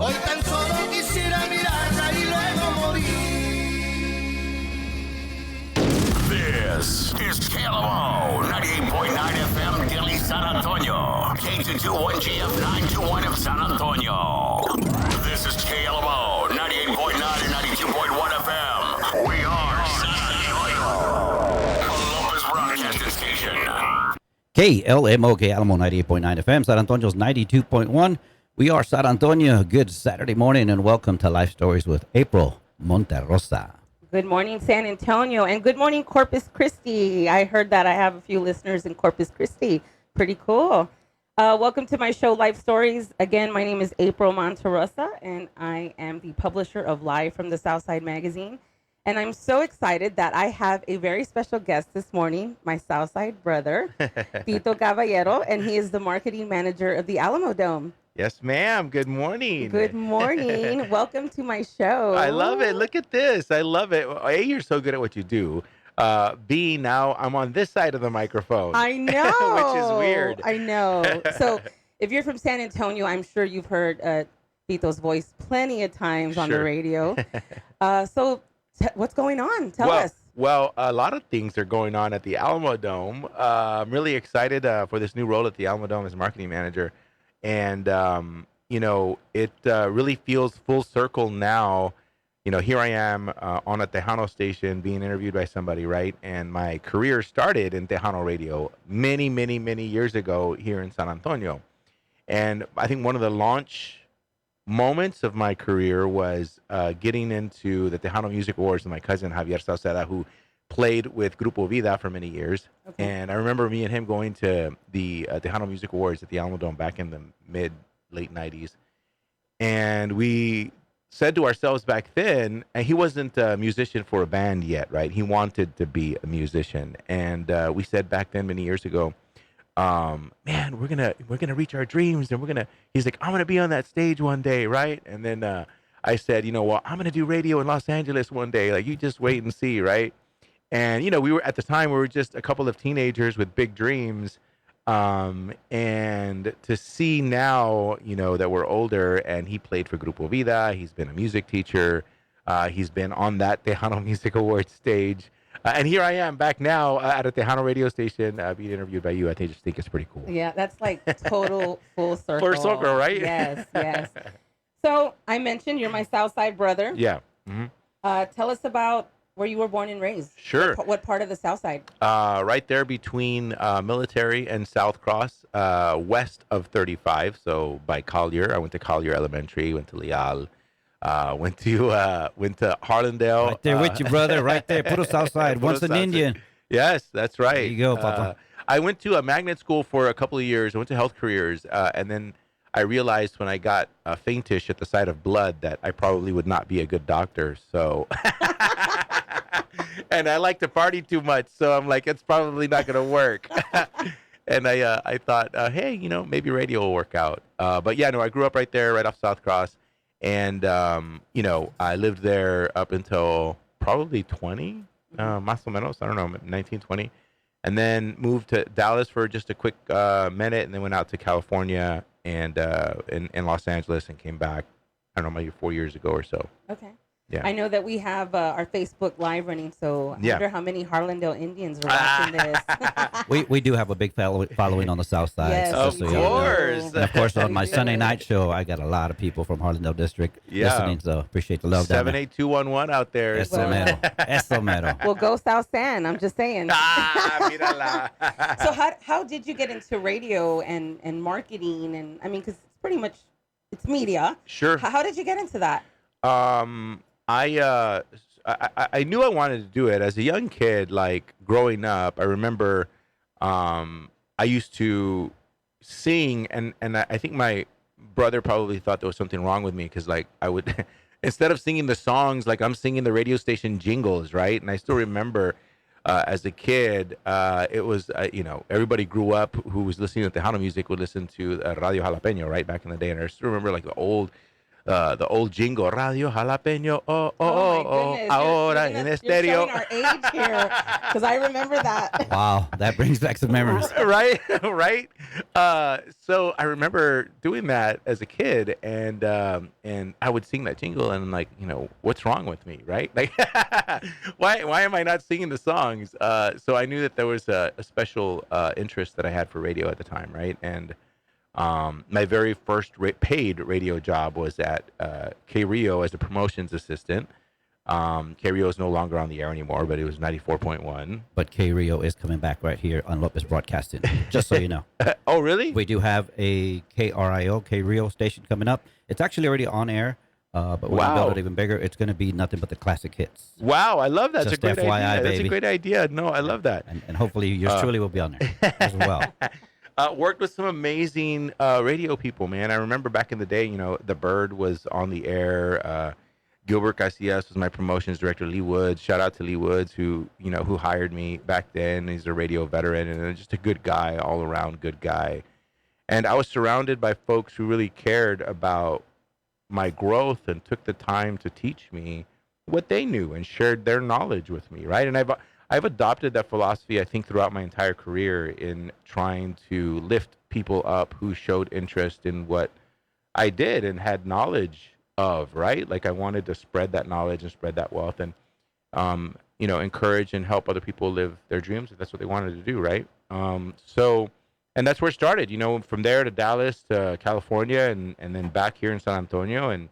Hoy tan solo quisiera mirarla y luego morir. This is KLMO 98.9 FM Delhi San Antonio, K221GF 921 of San Antonio. This is KLMO 98.9 and 92.1 FM. We are San Antonio, Columbus Broadcasting Station. KLMO, KLMO 98.9 FM, San Antonio's 92.1. We are San Antonio. Good Saturday morning and welcome to Life Stories with April Monterrosa. Good morning, San Antonio, and good morning, Corpus Christi. I heard that I have a few listeners in Corpus Christi. Pretty cool. Welcome to my show, Life Stories. Again, my name is April Monterrosa, and I am the publisher of Live from the Southside magazine. And I'm so excited that I have a very special guest this morning, my Southside brother, Tito Caballero, and he is the marketing manager of the Alamo Dome. Yes, ma'am. Good morning. Good morning. Welcome to my show. I love it. Look at this. I love it. A, you're so good at what you do. B, now I'm on this side of the microphone. I know. Which is weird. I know. So if you're from San Antonio, I'm sure you've heard Tito's voice plenty of times on the radio. What's going on? Tell us. Well, a lot of things are going on at the Alamo Dome. I'm really excited for this new role at the Alamo Dome as marketing manager. And, it really feels full circle now. Here I am on a Tejano station being interviewed by somebody, right? And my career started in Tejano radio many, many, many years ago here in San Antonio. And I think one of the launch moments of my career was getting into the Tejano Music Awards with my cousin Javier Sauceda, who played with Grupo Vida for many years. Okay. And I remember me and him going to the Tejano Music Awards at the Alamo Dome back in the late 90s. And we said to ourselves back then, and he wasn't a musician for a band yet, right? He wanted to be a musician. And we said back then, many years ago, man, we're gonna reach our dreams, and he's like, I'm gonna be on that stage one day, right? And then I said, I'm gonna do radio in Los Angeles one day. Like, you just wait and see, right? And, we were at the time, we were just a couple of teenagers with big dreams. And to see now, that we're older, and he played for Grupo Vida, he's been a music teacher, he's been on that Tejano Music Awards stage. And here I am back now at a Tejano radio station being interviewed by you. I just think it's pretty cool. Yeah, that's like total full circle. Full circle, right? Yes, yes. So I mentioned you're my Southside brother. Yeah. Mm-hmm. Tell us about where you were born and raised. Sure. What part of the South Side? Right there between Military and South Cross, west of 35. So by Collier. I went to Collier Elementary, went to Leal, went to Harlandale. Right there with you, brother. Right there. Puro Southside. Once an Indian. Yes, that's right. There you go, Papa. I went to a magnet school for a couple of years. I went to health careers. And then I realized when I got faintish at the sight of blood that I probably would not be a good doctor. So... And I like to party too much, so I'm like, it's probably not going to work. And I thought, hey, maybe radio will work out. But yeah, no, I grew up right there, right off South Cross. And, I lived there up until probably 20, más o menos, I don't know, 19, 20. And then moved to Dallas for just a quick minute, and then went out to California and in Los Angeles and came back, I don't know, maybe 4 years ago or so. Okay. Yeah. I know that we have our Facebook Live running, so I wonder how many Harlandale Indians are watching this. We do have a big following on the South Side. Yes, of course. And of course, on my Sunday night show, I got a lot of people from Harlandale District listening, so appreciate the love. 78211 out there. Eso mero. Eso mero. Well, go South San. I'm just saying. Mírala. So how did you get into radio and marketing? And I mean, because it's pretty much, it's media. Sure. How did you get into that? I knew I wanted to do it as a young kid. Like growing up, I remember I used to sing, and I think my brother probably thought there was something wrong with me because like I would instead of singing the songs, like I'm singing the radio station jingles, right? And I still remember as a kid, it was everybody grew up who was listening to Tejano music would listen to Radio Jalapeño, right, back in the day, and I still remember like the old the old jingle, Radio Jalapeño, oh, oh, Oh my oh, oh, goodness! ahora en You're estéreo. showing our age here because I remember that. Wow, that brings back some memories. Right, right. So I remember doing that as a kid, and I would sing that jingle, and like, what's wrong with me, right? Like, why am I not singing the songs? So I knew that there was a special interest that I had for radio at the time, right? And my very first paid radio job was at K Rio as a promotions assistant. K Rio is no longer on the air anymore, but it was 94.1. But K Rio is coming back right here on Lopez Broadcasting, just so you know. Oh, really? We do have a KRIO, K Rio station coming up. It's actually already on air, but we're going to build it even bigger. It's going to be nothing but the classic hits. Wow, I love that. That's a Just great FYI, idea. That's a baby. great idea. No, I love that. And hopefully yours truly will be on there as well. Worked with some amazing radio people, man. I remember back in the day, The Bird was on the air. Gilbert Casillas was my promotions director. Lee Woods, shout out to Lee Woods, who hired me back then. He's a radio veteran and just a good guy, all around good guy. And I was surrounded by folks who really cared about my growth and took the time to teach me what they knew and shared their knowledge with me, right? And I've adopted that philosophy, I think, throughout my entire career in trying to lift people up who showed interest in what I did and had knowledge of, right? Like I wanted to spread that knowledge and spread that wealth and, encourage and help other people live their dreams if that's what they wanted to do, right? And that's where it started, from there to Dallas to California and then back here in San Antonio. And,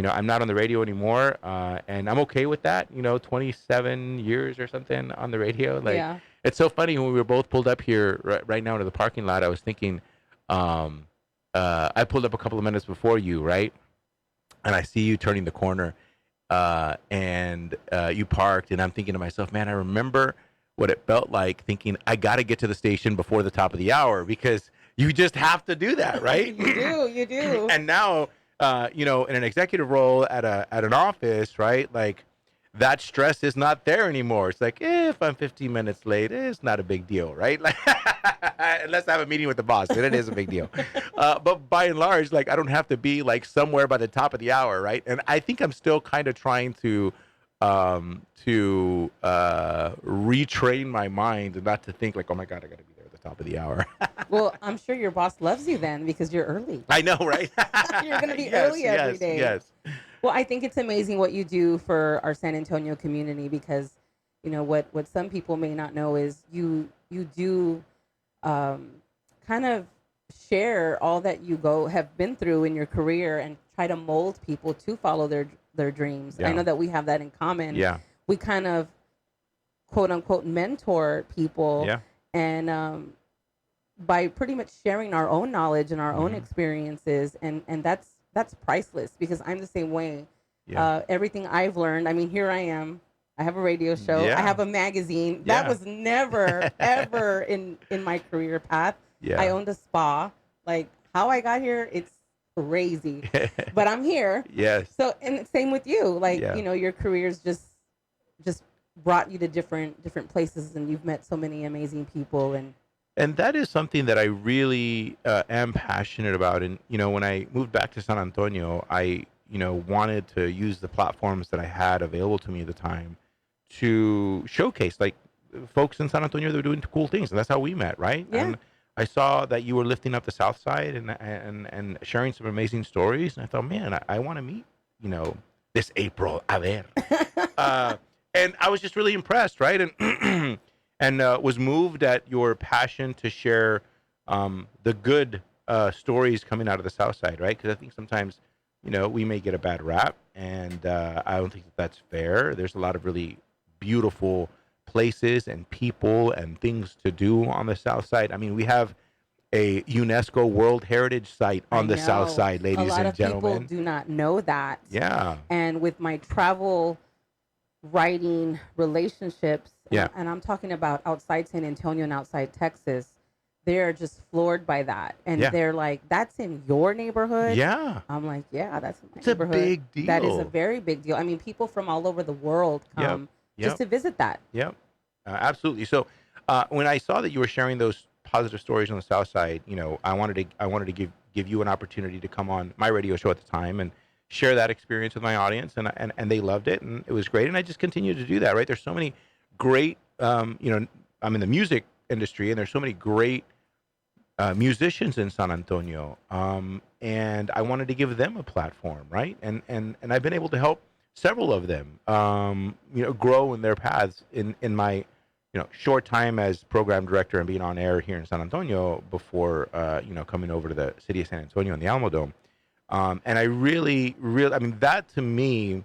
I'm not on the radio anymore, and I'm okay with that, 27 years or something on the radio. Like, Yeah. It's so funny when we were both pulled up here right now to the parking lot, I was thinking, I pulled up a couple of minutes before you, right? And I see you turning the corner, and you parked, and I'm thinking to myself, man, I remember what it felt like thinking, I got to get to the station before the top of the hour because you just have to do that, right? You do. And now, in an executive role at an office, right? Like that stress is not there anymore. It's like, if I'm 15 minutes late, it's not a big deal, right? Like, unless I have a meeting with the boss, then it is a big deal. But by and large, like I don't have to be like somewhere by the top of the hour, right? And I think I'm still kind of trying to retrain my mind and not to think like, oh my God, I got to be there at the top of the hour. Well, I'm sure your boss loves you then because you're early. I know, right? You're going to be early every day. Yes. Well, I think it's amazing what you do for our San Antonio community because, what some people may not know is you do kind of share all that you have been through in your career and try to mold people to follow their dreams. Yeah. I know that we have that in common. Yeah. We kind of quote unquote mentor people. Yeah. And by pretty much sharing our own knowledge and our own experiences, and that's priceless because I'm the same way. Yeah. Everything I've learned, I mean, here I am. I have a radio show. Yeah. I have a magazine. Yeah. That was never, ever in my career path. Yeah. I owned a spa. Like, how I got here, it's crazy. But I'm here. Yes. So, and same with you. Like, Yeah. Your career's just brought you to different places, and you've met so many amazing people. And that is something that I really am passionate about. And, when I moved back to San Antonio, I, wanted to use the platforms that I had available to me at the time to showcase, like, folks in San Antonio that were doing cool things. And that's how we met, right? Yeah. And I saw that you were lifting up the South Side and sharing some amazing stories. And I thought, man, I want to meet, this April. A ver. And I was just really impressed, right? And and was moved at your passion to share the good stories coming out of the South Side, right? Because I think sometimes, we may get a bad rap, and I don't think that's fair. There's a lot of really beautiful places and people and things to do on the South Side. I mean, we have a UNESCO World Heritage Site on the South Side, ladies and gentlemen. A lot of people do not know that. Yeah. And with my travel writing relationships, Yeah. and I'm talking about outside San Antonio and outside Texas, they're just floored by that. And Yeah. they're like, that's in your neighborhood? Yeah. I'm like, yeah, that's in my It's a neighborhood. big deal. That is a very big deal. I mean, people from all over the world come Yep. just to visit that. Yep, absolutely. So when I saw that you were sharing those positive stories on the South Side, I wanted to give you an opportunity to come on my radio show at the time and share that experience with my audience, and they loved it, and it was great. And I just continue to do that. Right? There's so many great, I'm in the music industry, and there's so many great musicians in San Antonio, and I wanted to give them a platform, right? And I've been able to help several of them, grow in their paths in my, short time as program director and being on air here in San Antonio before, coming over to the city of San Antonio and the Alamo Dome. And I really, I mean, that to me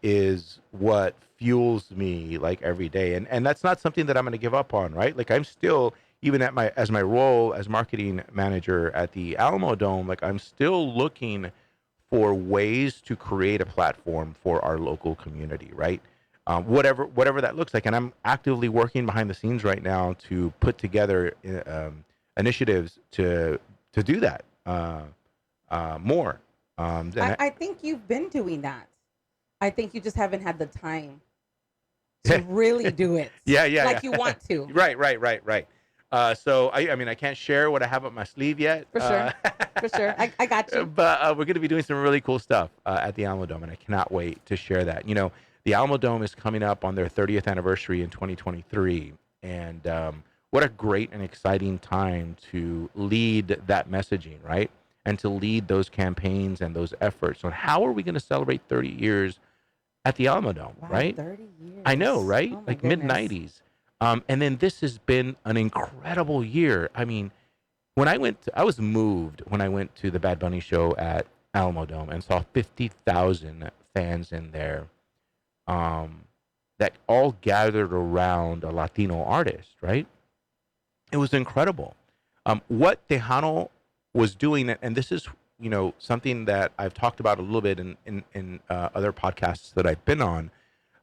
is what fuels me like every day. And that's not something that I'm going to give up on, right? Like I'm still, even at my role as marketing manager at the Alamo Dome, like I'm still looking for ways to create a platform for our local community, right? Whatever that looks like. And I'm actively working behind the scenes right now to put together initiatives to do that more. I think you've been doing that. I think you just haven't had the time to really do it. Yeah. You want to. Right. So I can't share what I have up my sleeve yet. For sure. For sure. I got you. But we're going to be doing some really cool stuff at the Alamo Dome, and I cannot wait to share that. The Alamo Dome is coming up on their 30th anniversary in 2023, and what a great and exciting time to lead that messaging, right? And to lead those campaigns and those efforts on how are we going to celebrate 30 years at the Alamo Dome, wow, right? 30 years. I know, right? Oh like mid-90s. And then this has been an incredible year. I mean, I was moved when I went to the Bad Bunny show at Alamo Dome and saw 50,000 fans in there that all gathered around a Latino artist, right? It was incredible. What Tejano was doing, and this is, something that I've talked about a little bit in other podcasts that I've been on,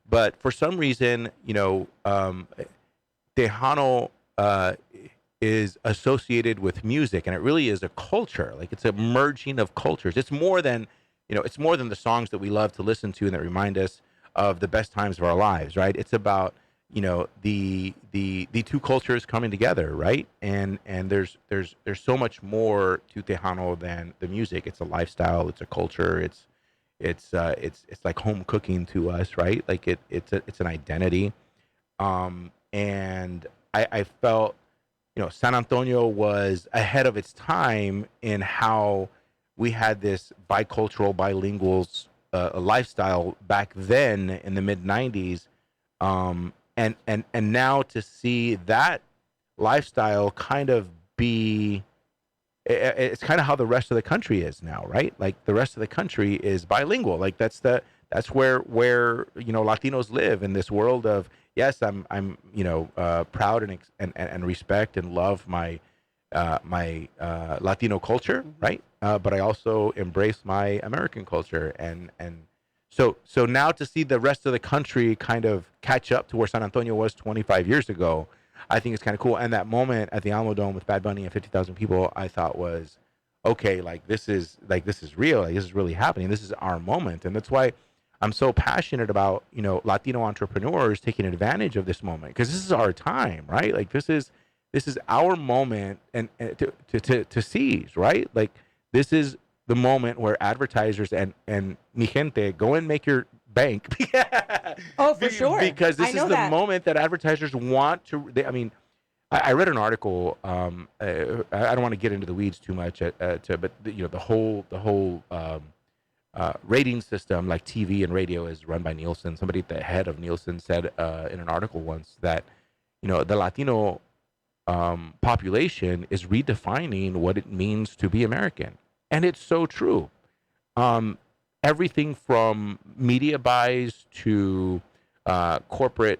but for some reason, Tejano is associated with music, and it really is a culture. Like it's a merging of cultures. It's more than, it's more than the songs that we love to listen to and that remind us of the best times of our lives, right? It's about, the two cultures coming together, right? And there's so much more to Tejano than the music. It's a lifestyle. It's a culture. It's like home cooking to us, right? Like it's an identity. And I felt, San Antonio was ahead of its time in how we had this bicultural, bilingual lifestyle back then in the mid 90s. And now to see that lifestyle kind of be, it's kind of how the rest of the country is now, right? Like the rest of the country is bilingual. Like that's where Latinos live in this world of, yes, I'm proud and respect and love my Latino culture, right? But I also embrace my American culture, and so now to see the rest of the country kind of catch up to where San Antonio was 25 years ago, I think it's kind of cool. And that moment at the Alamo Dome with Bad Bunny and 50,000 people, I thought was, okay, this is real. Like this is really happening. This is our moment, and that's why I'm so passionate about, Latino entrepreneurs taking advantage of this moment, because this is our time, right? Like this is our moment and to seize, right? Like this is the moment where advertisers and mi gente, go and make your bank. Oh, for sure. Because this is the moment that advertisers want to. I read an article. I don't want to get into the weeds too much, but the whole rating system, like TV and radio, is run by Nielsen. Somebody at the head of Nielsen said in an article once that the Latino population is redefining what it means to be American, and it's so true. Everything from media buys to corporate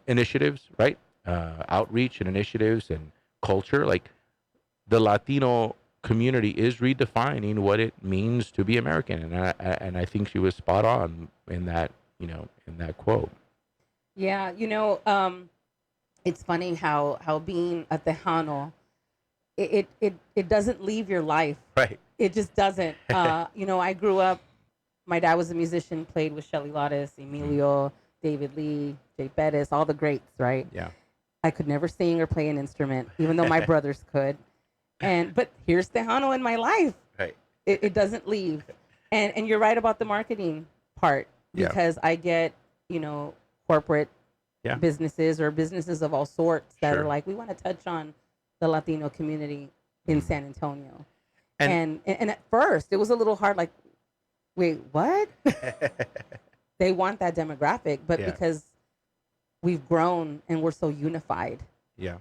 initiatives, right? Outreach and initiatives and culture. Like the Latino community is redefining what it means to be American, and I think she was spot on in that quote. Yeah, it's funny how being a Tejano, it doesn't leave your life. Right. It just doesn't. I grew up. My dad was a musician, played with Shelly Lattes, Emilio, David Lee, Jay Bettis, all the greats, right? Yeah. I could never sing or play an instrument, even though my brothers could. But here's Tejano in my life. Right. It doesn't leave. And you're right about the marketing part, Yeah. because I get, corporate Yeah. businesses or businesses of all sorts that Sure. are like, we want to touch on the Latino community in Mhm. San Antonio. And- And at first it was a little hard, like, wait, what? They want that demographic, but Yeah. because we've grown and we're so unified. Yeah.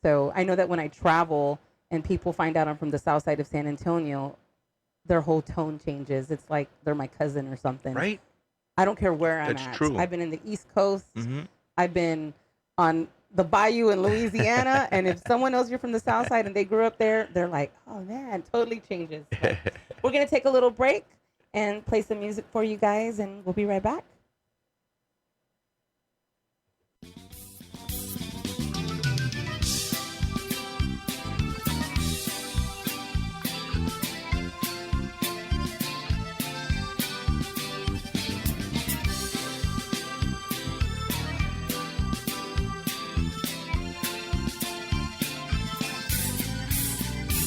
So I know that when I travel and people find out I'm from the south side of San Antonio, their whole tone changes. It's like they're my cousin or something. Right. I don't care where I'm That's at. true. I've been in the East Coast. Mm-hmm. I've been on the bayou in Louisiana. And if someone knows you're from the south side and they grew up there, they're like, oh man, totally changes. But we're going to take a little break and play some music for you guys, and we'll be right back.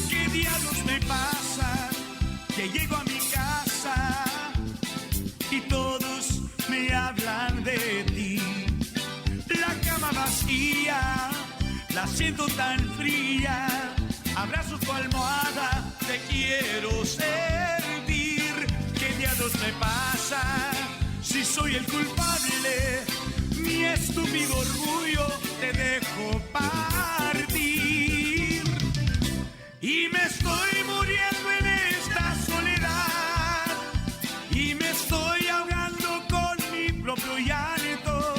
¿Qué diablos me pasa? Que llego a mi casa y todos me hablan de ti. La cama vacía, la siento tan fría. Abrazo tu almohada, te quiero servir. ¿Qué diablos me pasa? Si soy el culpable, mi estúpido orgullo te dejo partir. Y me estoy muriendo en esta soledad. Y me estoy ahogando con mi propio llanto.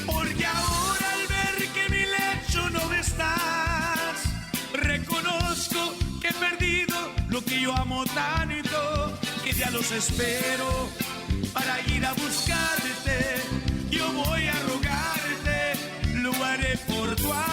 Porque ahora al ver que mi lecho no estás, reconozco que he perdido lo que yo amo tanto. Que ya los espero para ir a buscarte. Yo voy a rogarte, lo haré por tu amor.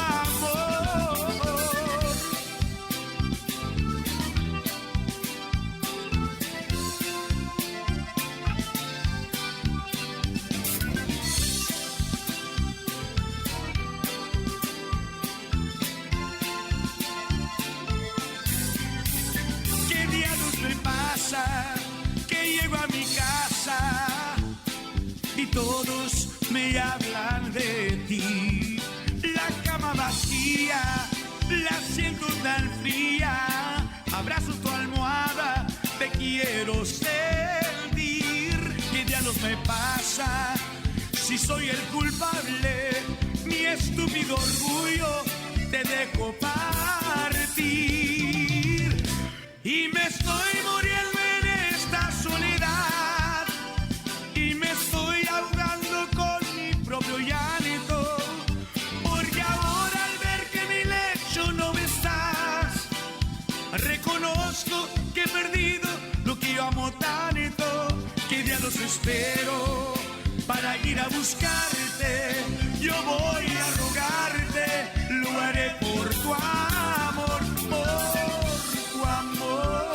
¿Qué diablos me pasa? Que llego a mi casa y todos me hablan de ti. La cama vacía, la siento tan fría. Abrazo tu almohada, te quiero servir. ¿Qué diablos me pasa? Si soy el culpable, mi estúpido orgullo te dejo partir. Y me estoy muriendo en esta soledad. Y me estoy ahogando con mi propio llanto. Porque ahora al ver que mi lecho no estás, reconozco que he perdido lo que yo amo tanto. Que ya los espero para ir a buscarte. Yo voy a rogarte, lo haré por tu amor, por tu amor.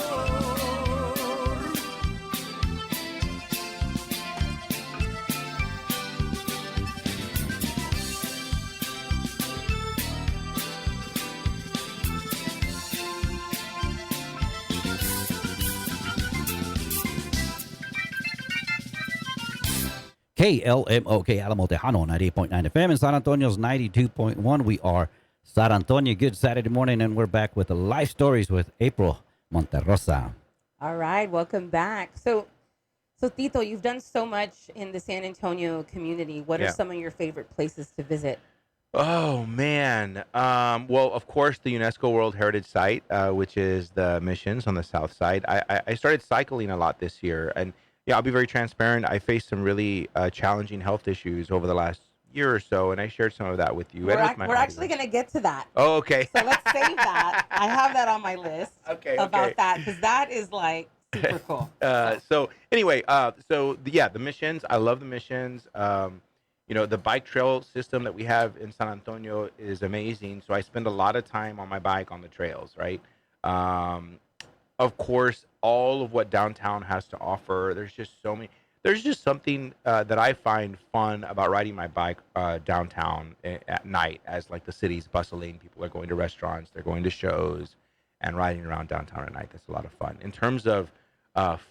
KLMOK Alamo Tejano, 98.9 FM, and San Antonio's 92.1. We are San Antonio. Good Saturday morning, and we're back with the life stories with April Monterrosa. All right, welcome back. So Tito, you've done so much in the San Antonio community. What Yeah. are some of your favorite places to visit? Oh man. Well, of course, the UNESCO World Heritage Site, which is the Missions on the south side. I started cycling a lot this year, and yeah, I'll be very transparent. I faced some really challenging health issues over the last year or so, and I shared some of that with you. We're, and with my we're actually audience. going to get to that. Oh, okay. So let's save that. I have that on my list Okay, about okay. that, because that is like super cool. So anyway, the Missions. I love the Missions. The bike trail system that we have in San Antonio is amazing. So I spend a lot of time on my bike on the trails, right? Of course, all of what downtown has to offer. There's just so many. There's just something that I find fun about riding my bike downtown at night, as like the city's bustling. People are going to restaurants, they're going to shows, and riding around downtown at night. That's a lot of fun. In terms of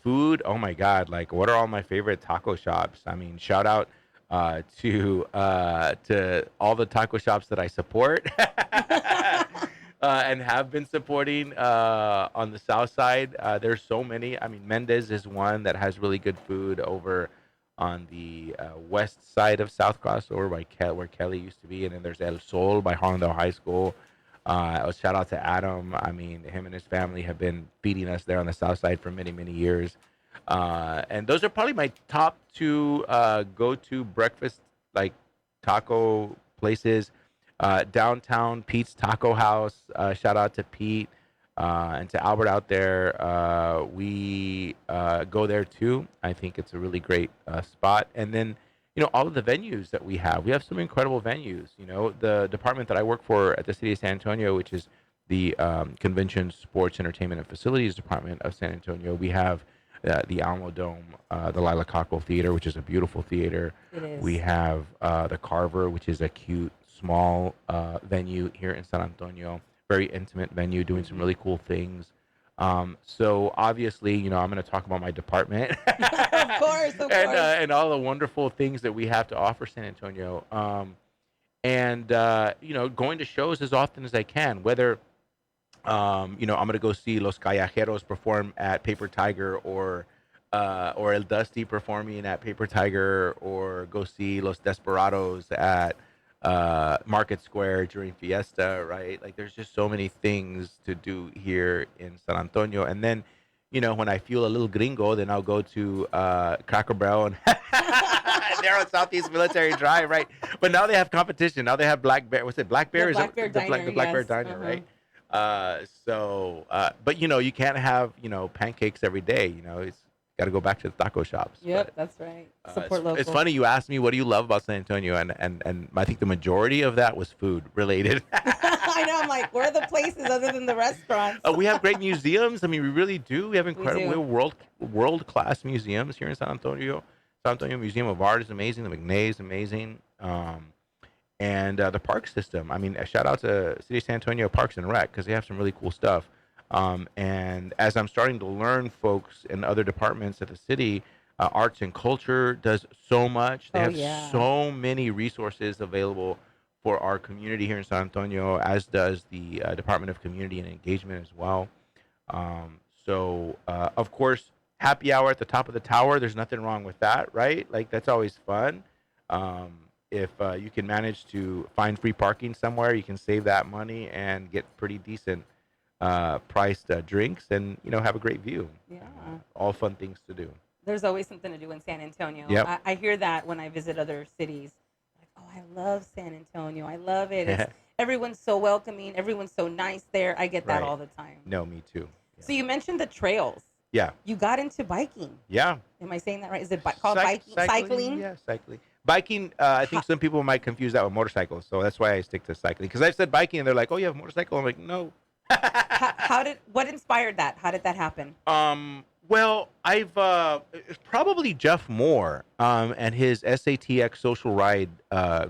food, oh my God, like what are all my favorite taco shops? I mean, shout out to all the taco shops that I support and have been supporting on the south side. There's so many. I mean, Mendez is one that has really good food over on the west side of South Cross, over by where Kelly used to be, and then there's El Sol by Harlandale High School. Shout out to Adam. I mean, him and his family have been feeding us there on the south side for many, many years. And those are probably my top two go-to breakfast like taco places. Downtown Pete's Taco House. Shout out to Pete and to Albert out there. We go there too. I think it's a really great spot. And then, you know, all of the venues that we have some incredible venues. You know, the department that I work for at the city of San Antonio, which is the Convention, Sports, Entertainment, and Facilities Department of San Antonio, we have the Alamo Dome, the Lila Cockle Theater, which is a beautiful theater. It is. We have the Carver, which is a cute, small venue here in San Antonio. Very intimate venue, doing some really cool things. So obviously, you know, I'm going to talk about my department. Of course. And all the wonderful things that we have to offer San Antonio. You know, going to shows as often as I can, whether you know, I'm gonna go see Los Callejeros perform at Paper Tiger, or El Dusty performing at Paper Tiger, or go see Los Desperados at Market Square during Fiesta, right? Like, there's just so many things to do here in San Antonio. And then, you know, when I feel a little gringo, then I'll go to Cracker Barrel and they're on Southeast Military Drive, right? But now they have competition. Now they have Black Bear. What's it? Black Bear? The Black Bear Diner, the Black Bear yes. Diner, Uh-huh. right? But you know, you can't have, you know, pancakes every day. You know, it's got to go back to the taco shops. Yep, But, that's right. it's, Support local. it's funny you asked me what do you love about San Antonio, and I think the majority of that was food related. I know. I'm like, where are the places other than the restaurants? We have great museums. I mean, we really do. We have incredible, we do. have world class museums here in San Antonio. San Antonio Museum of Art is amazing. The McNay is amazing. And the park system. I mean, a shout out to City of San Antonio Parks and Rec, because they have some really cool stuff. And as I'm starting to learn, folks in other departments at the city, arts and culture does so much. They have so many resources available for our community here in San Antonio, as does the Department of Community and Engagement as well. Of course, happy hour at the top of the tower. There's nothing wrong with that, right? Like, that's always fun. If you can manage to find free parking somewhere, you can save that money and get pretty decent priced drinks, and, you know, have a great view. Yeah. All fun things to do. There's always something to do in San Antonio. Yep. I hear that when I visit other cities. Like, oh, I love San Antonio. I love it. Everyone's so welcoming. Everyone's so nice there. I get that Right. all the time. No, me too. Yeah. So you mentioned the trails. Yeah. You got into biking. Yeah. Am I saying that right? Is it called biking? Cycling? Yeah, cycling. Biking, I think some people might confuse that with motorcycles, so that's why I stick to cycling. Because I've said biking, and they're like, "Oh, you have a motorcycle?" I'm like, "No." What inspired that? How did that happen? Well, it's probably Jeff Moore and his SATX Social Ride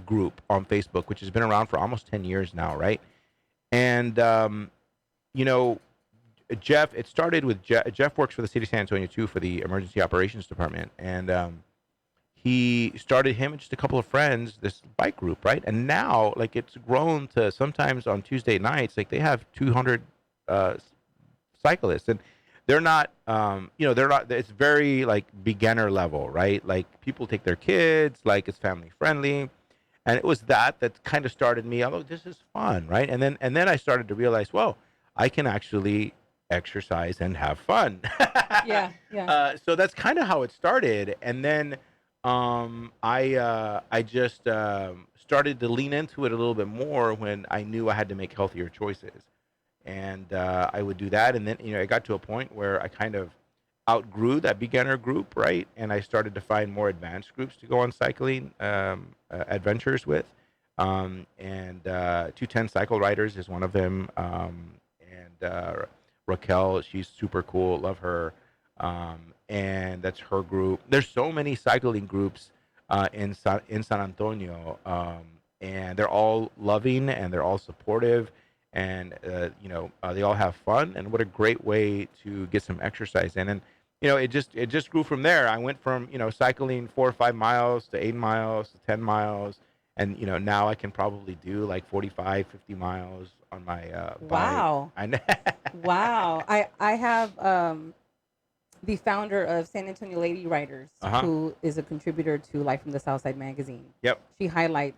group on Facebook, which has been around for almost 10 years now, right? And you know, Jeff. It started with Jeff works for the city of San Antonio too, for the emergency operations department, and he started, him and just a couple of friends, this bike group, right? And now, like, it's grown to sometimes on Tuesday nights, like, they have 200 cyclists, and they're not, you know, they're not. It's very like beginner level, right? Like, people take their kids, like, it's family friendly, and it was that kind of started me. Oh, this is fun, right? And then I started to realize, well, I can actually exercise and have fun. Yeah. So that's kind of how it started, and then I just started to lean into it a little bit more when I knew I had to make healthier choices, and I would do that, and then, you know, I got to a point where I kind of outgrew that beginner group, right? And I started to find more advanced groups to go on cycling adventures with, and 210 Cycle Riders is one of them, and Raquel, she's super cool, love her. And that's her group. There's so many cycling groups in San Antonio, and they're all loving and they're all supportive. and they all have fun. And what a great way to get some exercise in. And it just grew from there. I went from cycling 4 or 5 miles to 8 miles to 10 miles, and now I can probably do like 45, 50 miles on my bike. Wow. I know. Wow. I have the founder of San Antonio Lady Riders, Uh-huh. who is a contributor to Life from the Southside magazine. Yep. She highlights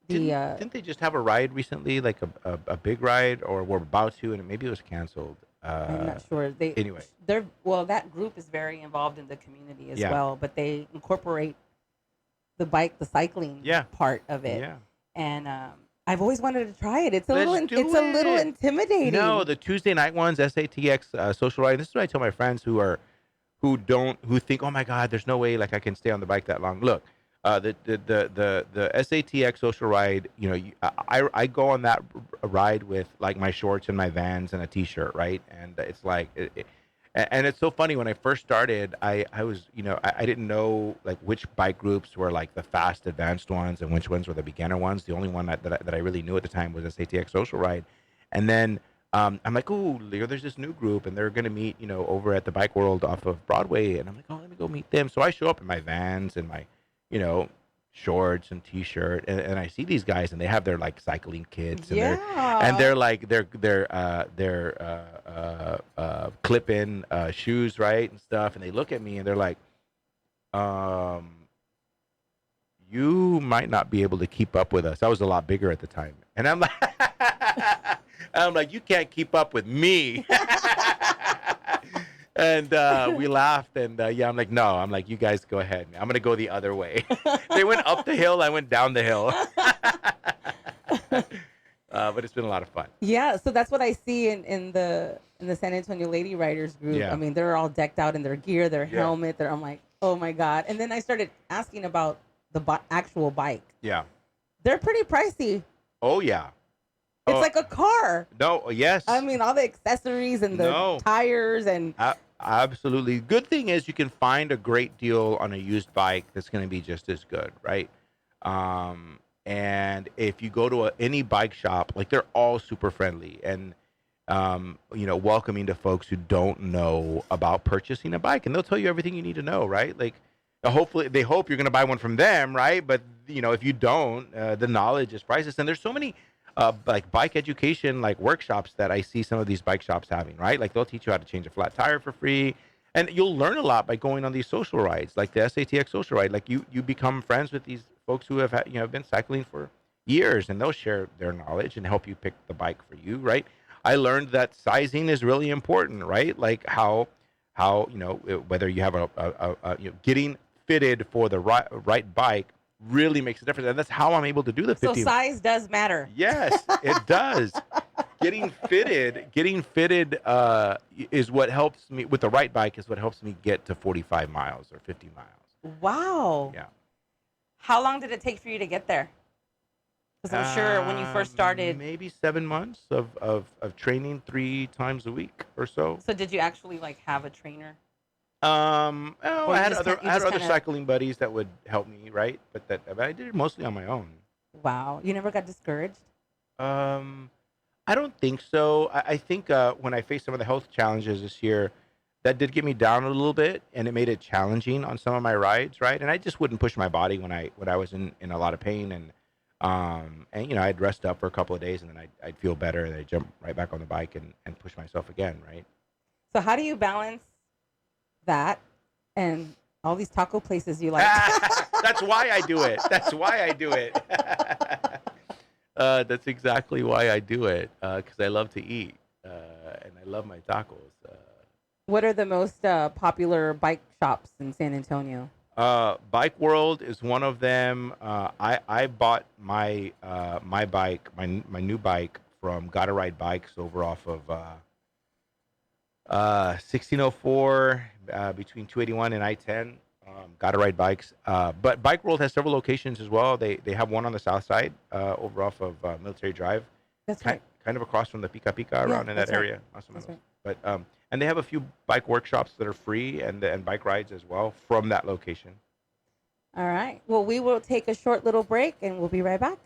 the Didn't they just have a ride recently, like a big ride, or were about to, and maybe it was canceled? I'm not sure. Anyway. That group is very involved in the community as Yeah. well, but they incorporate the cycling Yeah. part of it. Yeah. And I've always wanted to try it. It's a Let's little do a little it. intimidating. No, the Tuesday night ones, SATX social ride. This is what I tell my friends who think, oh my God, there's no way like I can stay on the bike that long. Look, the SATX social ride. I go on that ride with like my shorts and my Vans and a t-shirt, right? And it's like, and it's so funny. When I first started, I was, I didn't know like which bike groups were like the fast advanced ones and which ones were the beginner ones. The only one that I really knew at the time was SATX social ride. And then I'm like, oh, there's this new group, and they're gonna meet, over at the Bike World off of Broadway. And I'm like, oh, let me go meet them. So I show up in my Vans and my, shorts and t-shirt, and I see these guys, and they have their like cycling kits, and they're like they're clip-in shoes, right, and stuff. And they look at me, and they're like, you might not be able to keep up with us. I was a lot bigger at the time, and I'm like, you can't keep up with me. And we laughed, and I'm like, no, you guys go ahead. I'm gonna go the other way. They went up the hill, I went down the hill. But it's been a lot of fun. Yeah, so that's what I see in the San Antonio Lady Riders group. Yeah. I mean, they're all decked out in their gear, their Yeah. helmet. I'm like, oh my God. And then I started asking about the actual bike. Yeah. They're pretty pricey. Oh yeah. It's Oh, like a car. no. Yes. I mean, all the accessories and the No. tires and Absolutely. Good thing is you can find a great deal on a used bike that's going to be just as good, right? And if you go to any bike shop, like they're all super friendly and welcoming to folks who don't know about purchasing a bike, and they'll tell you everything you need to know, right? Like hopefully they hope you're going to buy one from them, right? But if you don't, the knowledge is priceless. And there's so many like bike education like workshops that I see some of these bike shops having, right? Like they'll teach you how to change a flat tire for free, and you'll learn a lot by going on these social rides, like the SATX social ride. Like you become friends with these folks who have been cycling for years, and they'll share their knowledge and help you pick the bike for you, right? I learned that sizing is really important, right? Like how whether you have a getting fitted for the right bike really makes a difference, and that's how I'm able to do the 50. so size does matter. Yes, it does. Getting fitted is what helps me with the right bike. Is what helps me get to 45 miles or 50 miles. Wow. Yeah. How long did it take for you to get there? Because I'm sure when you first started. maybe 7 months of training 3 times a week or so. So did you actually like have a trainer? Oh, Or I you had just other kinda- you just kinda- cycling buddies that would help me, right? But I did it mostly on my own. Wow. You never got discouraged? I don't think so. I think when I faced some of the health challenges this year, that did get me down a little bit, and it made it challenging on some of my rides, right? And I just wouldn't push my body when I was in a lot of pain, and I'd rest up for a couple of days, and then I'd feel better, and I'd jump right back on the bike and push myself again, right? So how do you balance that and all these taco places you like? That's why I do it. That's why I do it. That's exactly why I do it, because I love to eat, and I love my tacos. What are the most popular bike shops in San Antonio? Bike World is one of them. I bought my my bike, my new bike from Gotta Ride Bikes over off of 1604 between 281 and I-10. Gotta Ride Bikes. But Bike World has several locations as well. They have one on the south side over off of Military Drive, That's right. kind of across from the Pika Pika around in that that's right. area. Awesome. That's right. But and they have a few bike workshops that are free and bike rides as well from that location. All right. Well, we will take a short little break and we'll be right back.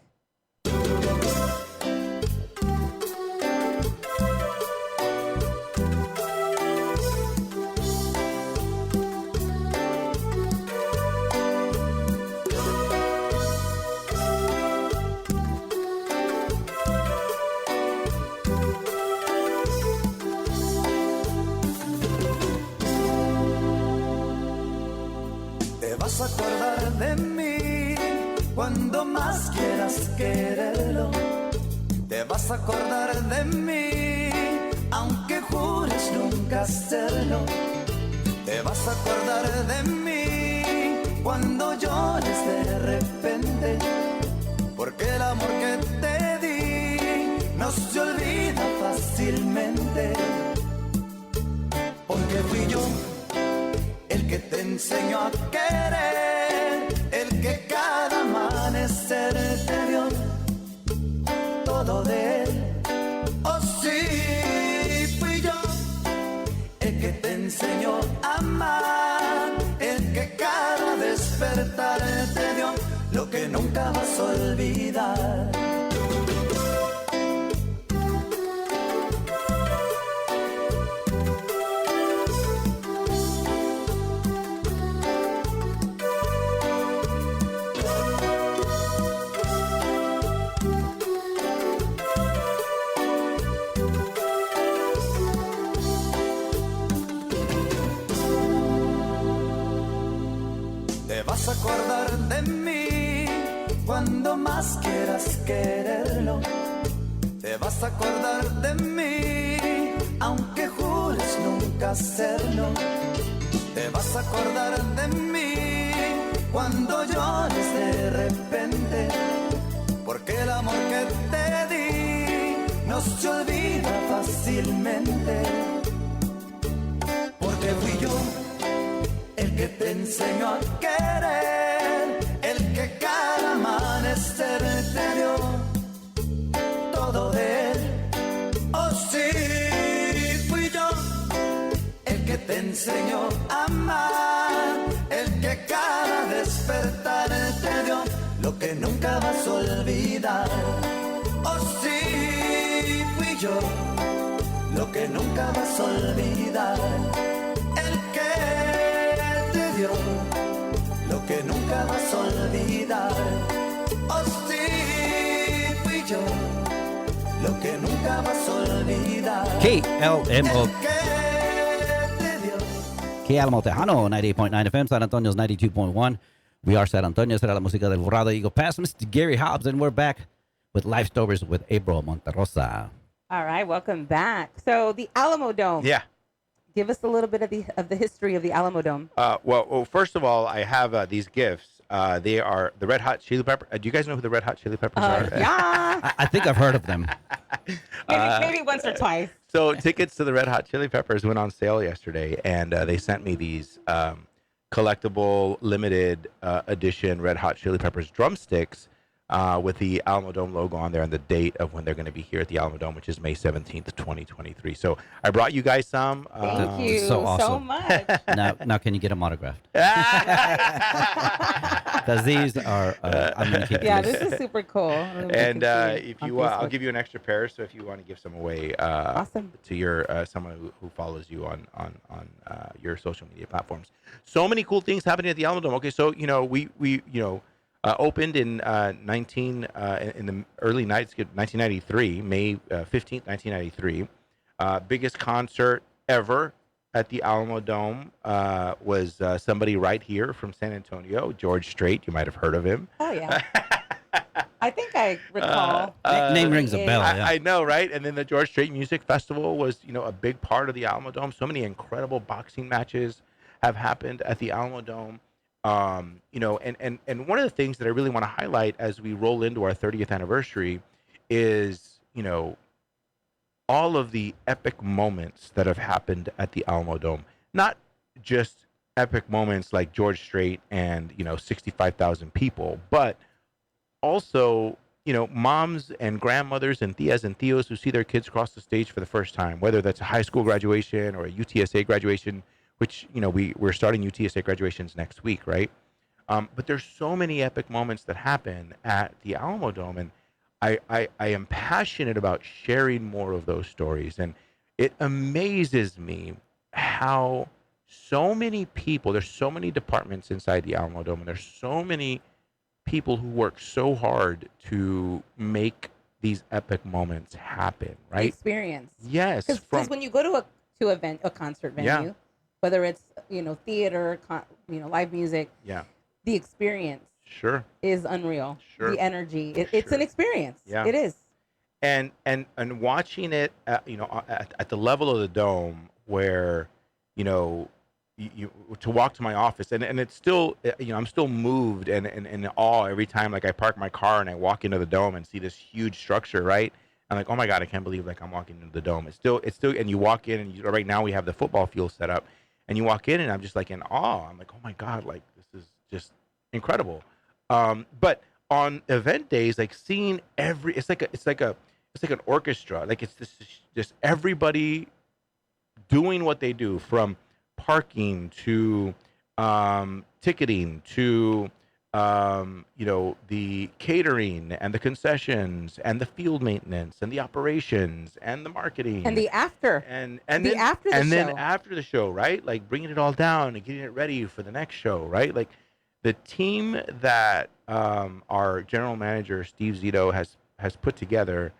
vas a acordar de mí cuando más quieras quererlo. Te vas a acordar de mí aunque jures nunca hacerlo. Te vas a acordar de mí cuando llores de repente, porque el amor que te di no se olvida fácilmente. Porque fui yo el que te enseñó a querer, el que cada amanecer te dio todo de él. Oh sí, fui yo el que te enseñó a amar, el que cada despertar te dio lo que nunca vas a olvidar. Te vas a acordar de mí cuando más quieras quererlo. Te vas a acordar de mí aunque jures nunca hacerlo. Te vas a acordar de mí cuando llores de repente, porque el amor que te di no se olvida fácilmente. Porque fui yo el que te enseñó a querer, el que cada amanecer te dio todo de él. Oh sí, fui yo el que te enseñó a amar, el que cada despertar te dio lo que nunca vas a olvidar. Oh sí, fui yo lo que nunca vas a olvidar. El que te dio lo que nunca vas a olvidar. Oh sí, fui yo lo que nunca vas a olvidar. KLMO. El que te dio. KLMO Tejano, 98.9 FM, San Antonio's 92.1. We are San Antonio. Será la música del Borrado Eagle Pass. Mr. Gary Hobbs, and we're back with Life Stories with April Monterrosa. All right, welcome back. So the Alamo Dome. Yeah. Give us a little bit of the history of the Alamo Dome. Well, first of all, I have these gifts. They are the Red Hot Chili Pepper. Do you guys know who the Red Hot Chili Peppers are? Yeah, I think I've heard of them. maybe once or twice. So tickets to the Red Hot Chili Peppers went on sale yesterday, and they sent me these collectible, limited edition Red Hot Chili Peppers drumsticks with the Alamo Dome logo on there and the date of when they're going to be here at the Alamo Dome, which is May 17th, 2023. So I brought you guys some. Thank you so awesome. so much. Now, can you get them autographed? Because these are, I'm going to keep Yeah, these. this is super cool. And if you, I'll give you an extra pair. So if you want to give some away, Awesome. to your someone who follows you on your social media platforms. So many cool things happening at the Alamo Dome. Okay, so we opened in in the early 1993, May 15th, 1993. Biggest concert ever at the Alamo Dome was somebody right here from San Antonio, George Strait. You might have heard of him. Oh yeah. I think I recall. Name rings a bell. Yeah. I know, right? And then the George Strait Music Festival was, a big part of the Alamo Dome. So many incredible boxing matches have happened at the Alamo Dome. And one of the things that I really want to highlight as we roll into our 30th anniversary is, all of the epic moments that have happened at the Alamo Dome. Not just epic moments like George Strait and, 65,000 people, but also, moms and grandmothers and tias and tios who see their kids cross the stage for the first time, whether that's a high school graduation or a UTSA graduation, which, we're starting UTSA graduations next week, right? But there's so many epic moments that happen at the Alamo Dome, and I am passionate about sharing more of those stories. And it amazes me how so many people, there's so many departments inside the Alamo Dome, and there's so many people who work so hard to make these epic moments happen, The right? experience. Yes. Because when you go to a concert venue, Yeah. whether it's theater, live music, Yeah. the experience Sure. is unreal. Sure. The energy. It's an Sure. experience. Yeah. It is. And watching it, at the level of the dome, where, you to walk to my office, and it's still, I'm still moved and in awe every time, like I park my car and I walk into the dome and see this huge structure, right? I'm like, oh my God, I can't believe like I'm walking into the dome. It's still, and you walk in, and right now we have the football field set up, and you walk in and I'm just like in awe. I'm like, oh my God, like this is just incredible. But on event days, like seeing it's like an orchestra. Like it's just everybody doing what they do, from parking to ticketing to the catering and the concessions and the field maintenance and the operations and the marketing And the after. and the then after the and then show. after the show, right? Like bringing it all down and getting it ready for the next show, right? Like the team that our general manager Steve Zito has put together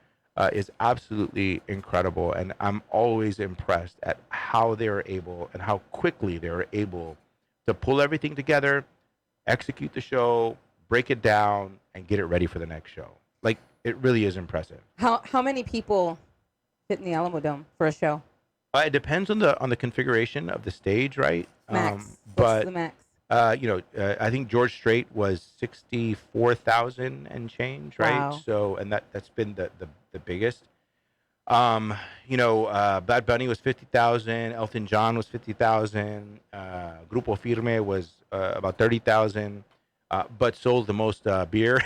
is absolutely incredible, and I'm always impressed at how they're able and how quickly they're able to pull everything together, execute the show, break it down, and get it ready for the next show. Like it really is impressive. How many people fit in the Alamo Dome for a show? It depends on the configuration of the stage, right? Max. But What's the max? I think George Strait was 64,000 and change, right? Wow. So, and that's been the biggest. Bad Bunny was 50,000. Elton John was 50,000. Grupo Firme was about 30,000, but sold the most beer.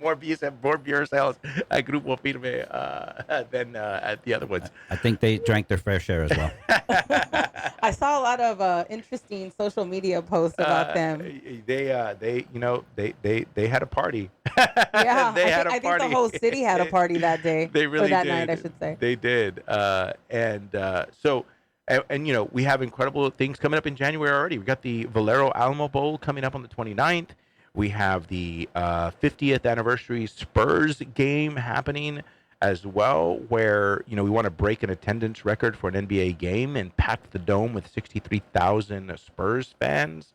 More beer sales at Grupo Firme than at the other ones. I think they drank their fair share as well. I saw a lot of interesting social media posts about them. They had a party. Yeah, they had I a think party. the whole city had a party that day. They really or that did. night, I should say. They did. So we have incredible things coming up in January already. We got the Valero Alamo Bowl coming up on the 29th. We have the 50th anniversary Spurs game happening as well, where we want to break an attendance record for an NBA game and pack the dome with 63,000 Spurs fans.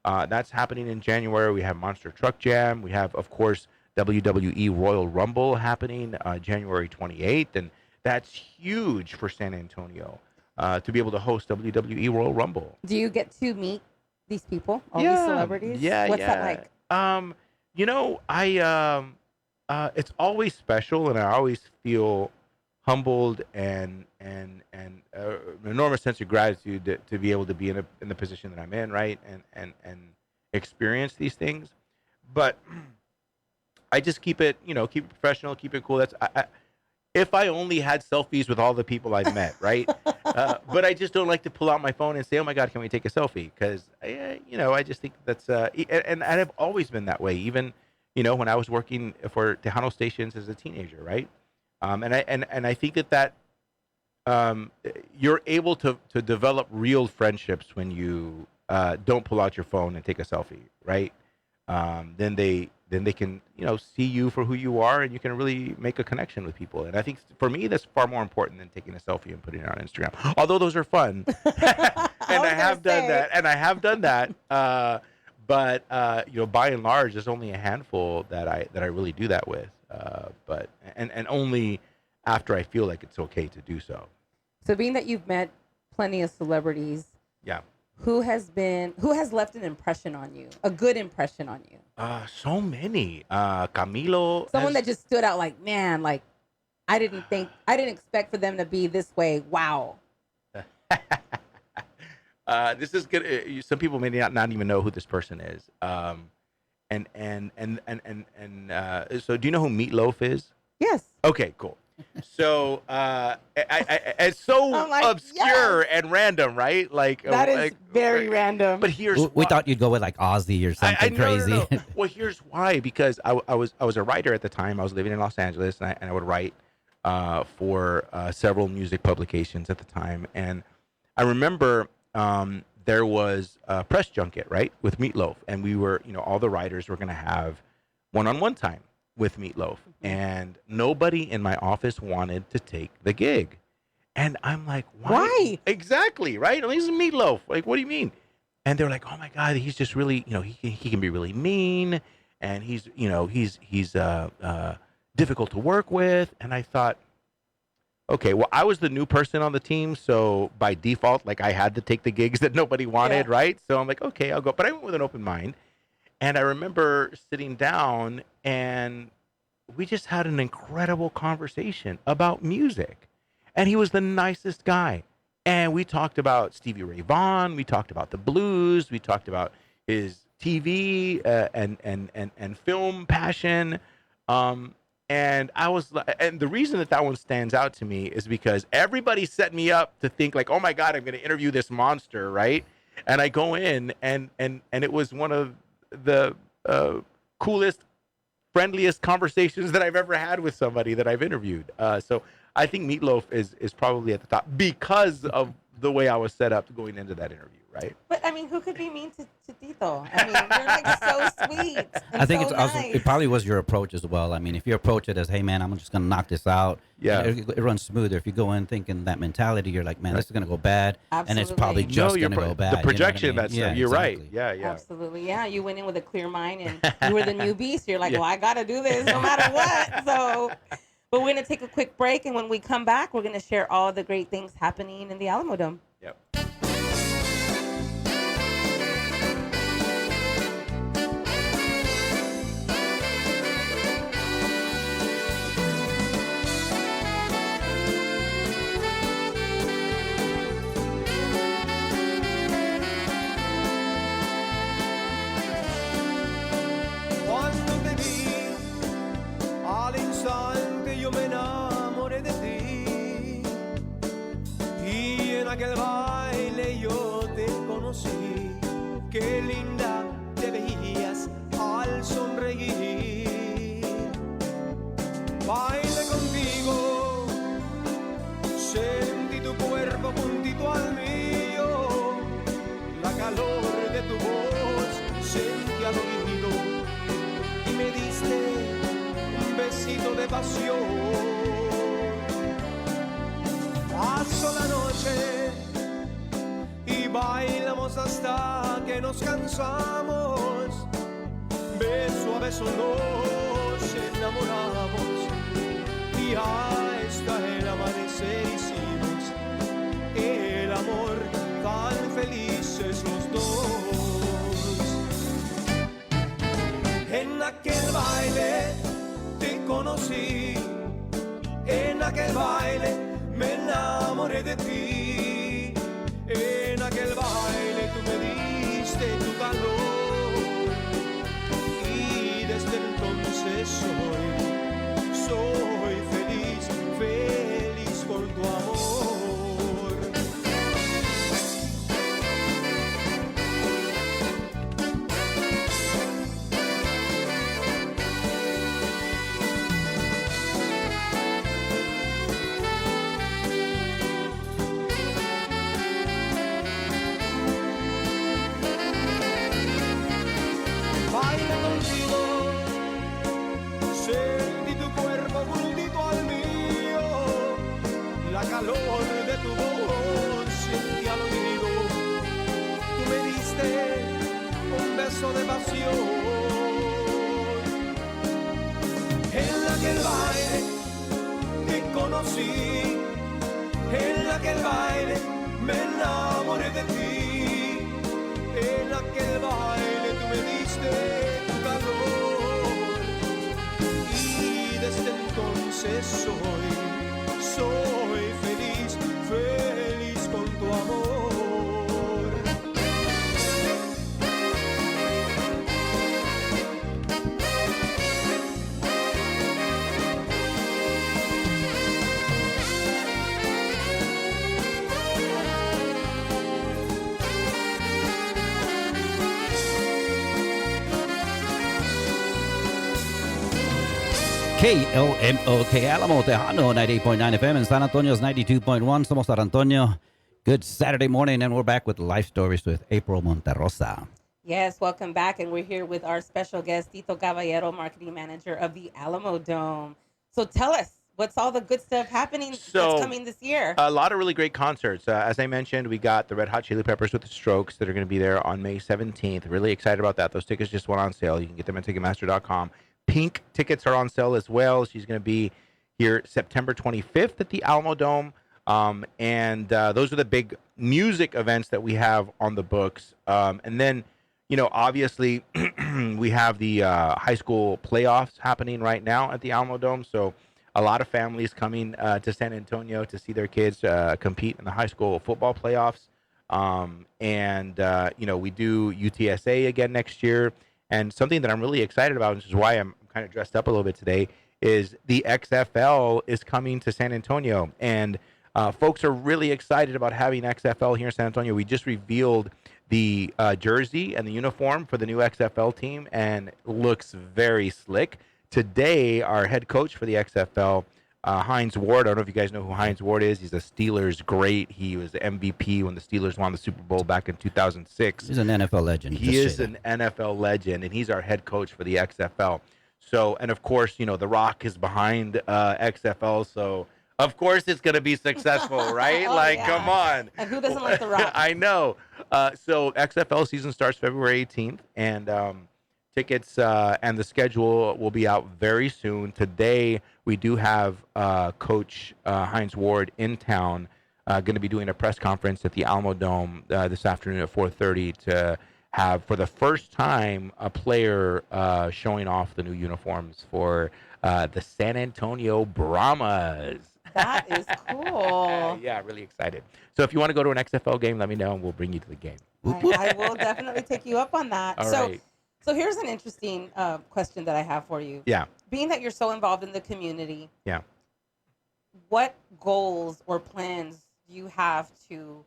That's happening in January. We have Monster Truck Jam. We have, of course, WWE Royal Rumble happening January 28th, and that's huge for San Antonio to be able to host WWE Royal Rumble. Do you get to meet these people, all these celebrities? Yeah, What's yeah. that like? It's always special, and I always feel humbled and an enormous sense of gratitude to be able to be in the position that I'm in, right, and experience these things. But I just keep it professional, keep it cool. If I only had selfies with all the people I've met, right? But I just don't like to pull out my phone and say, "Oh my God, can we take a selfie?" Because I just think that's and I've always been that way. Even when I was working for Tejano stations as a teenager, right? And I think that you're able to develop real friendships when you don't pull out your phone and take a selfie, right? Then they can see you for who you are, and you can really make a connection with people. And I think for me that's far more important than taking a selfie and putting it on Instagram. Although those are fun, and I have done that. But by and large, there's only a handful that I really do that with. But only after I feel like it's okay to do so. So being that you've met plenty of celebrities, Yeah. who has left an impression on you, a good impression on you? So many. Camilo. Someone that just stood out, like, man, like I didn't expect for them to be this way. Wow. This is good. Some people may not even know who this person is. So do you know who Meatloaf is? Yes. Okay, cool. So it's so I'm like, obscure and random, right? Like That is very random. But here's We why. thought you'd go with like Ozzy or something No, crazy. no. Well, here's why. Because I was a writer at the time. I was living in Los Angeles, and I would write for several music publications at the time. And I remember there was a press junket, right, with Meatloaf, and we were, all the writers were going to have one-on-one time with Meatloaf, and nobody in my office wanted to take the gig. And I'm like, why? Why? Exactly, right? I mean, this is Meatloaf. Like, what do you mean? and they're like, "Oh my God, he's just really, he can be really mean, and he's difficult to work with." And I thought, okay, well, I was the new person on the team, so by default, like I had to take the gigs that nobody wanted, right? So I'm like, okay, I'll go. But I went with an open mind, and I remember sitting down, and we just had an incredible conversation about music, and he was the nicest guy. And we talked about Stevie Ray Vaughan. We talked about the blues. We talked about his TV and film passion. And I was, and the reason that one stands out to me is because everybody set me up to think like, oh my God, I'm going to interview this monster, right? And I go in, and it was one of the coolest, friendliest conversations that I've ever had with somebody that I've interviewed. So I think Meatloaf is probably at the top because of the way I was set up going into that interview, right? But I mean, who could be mean to Tito? I mean, you're like so sweet. And I think so it's also, nice. it probably was your approach as well. I mean, if you approach it as, hey man, I'm just gonna knock this out, Yeah. it runs smoother. If you go in thinking that mentality, you're like, man, this is gonna go bad, and it's Absolutely. probably just you're gonna go bad. the projection, you know what I mean? that's you're right. exactly. Yeah. Absolutely, yeah. You went in with a clear mind, and you were the new beast. You're like, Yeah. well, I got to do this no matter what. So, but we're gonna take a quick break, and when we come back, we're gonna share all the great things happening in the Alamo Dome. Yep. Cuando te vi, al instante yo me enamoré de ti. Y en aquel baile yo te conocí. Qué linda te veías al sonreír. Baile contigo, sentí tu cuerpo juntito al mío. La calor de tu voz sentí al oído. Y me diste un besito de pasión. Pasó la noche y bailamos hasta que nos cansamos. Beso a beso nos enamoramos y hasta el amanecer hicimos el amor tan felices los dos. En aquel baile te conocí, en aquel baile me enamoré de ti, en aquel baile tú me diste tu calor y desde entonces soy feliz, feliz con tu amor. Baila contigo, sentí tu cuerpo juntito al mío, la calor de tu voz sentí al oído. Tú me diste un beso de pasión. En aquel baile te conocí, en aquel baile me enamoré de ti. En aquel baile tú me diste tu calor y desde entonces soy feliz, feliz con tu amor. KLMOK Alamo Tejano 98.9 FM and San Antonio's 92.1. Somos San Antonio. Good Saturday morning, and we're back with Life Stories with April Monterrosa. Yes, welcome back, and we're here with our special guest, Tito Caballero, Marketing Manager of the Alamo Dome. So tell us, What's all the good stuff happening So, that's coming this year? A lot of really great concerts. As I mentioned, we got the Red Hot Chili Peppers with the Strokes that are going to be there on May 17th. Really excited about that. Those tickets just went on sale. You can get them at Ticketmaster.com. Pink tickets are on sale as well. She's going to be here September 25th at the Alamo Dome. And those are the big music events that we have on the books. And then, obviously, we have the high school playoffs happening right now at the Alamo Dome. So a lot of families coming to San Antonio to see their kids compete in the high school football playoffs. We do UTSA again next year. And something that I'm really excited about, which is why I'm kind of dressed up a little bit today, is the XFL is coming to San Antonio. And folks are really excited about having XFL here in San Antonio. We just revealed the jersey and the uniform for the new XFL team, and it looks very slick. Today, our head coach for the XFL, Hines Ward. I don't know if you guys know who Hines Ward is. He's a Steelers great. He was the MVP when the Steelers won the Super Bowl back in 2006. He's an NFL legend. He is an NFL legend, and he's our head coach for the XFL. So, and of course, The Rock is behind XFL, so of course it's going to be successful, right? Come on. And who doesn't like The Rock? I know. So XFL season starts February 18th, and tickets and the schedule will be out very soon. Today, we do have Coach Hines Ward in town, going to be doing a press conference at the Alamo Dome this afternoon at 4:30 to have, for the first time, a player showing off the new uniforms for the San Antonio Brahmas. That is cool. Yeah, really excited. So if you want to go to an XFL game, let me know, and we'll bring you to the game. I will definitely take you up on that. All right. So here's an interesting question that I have for you. Yeah. Being that you're so involved in the community, Yeah. what goals or plans do you have to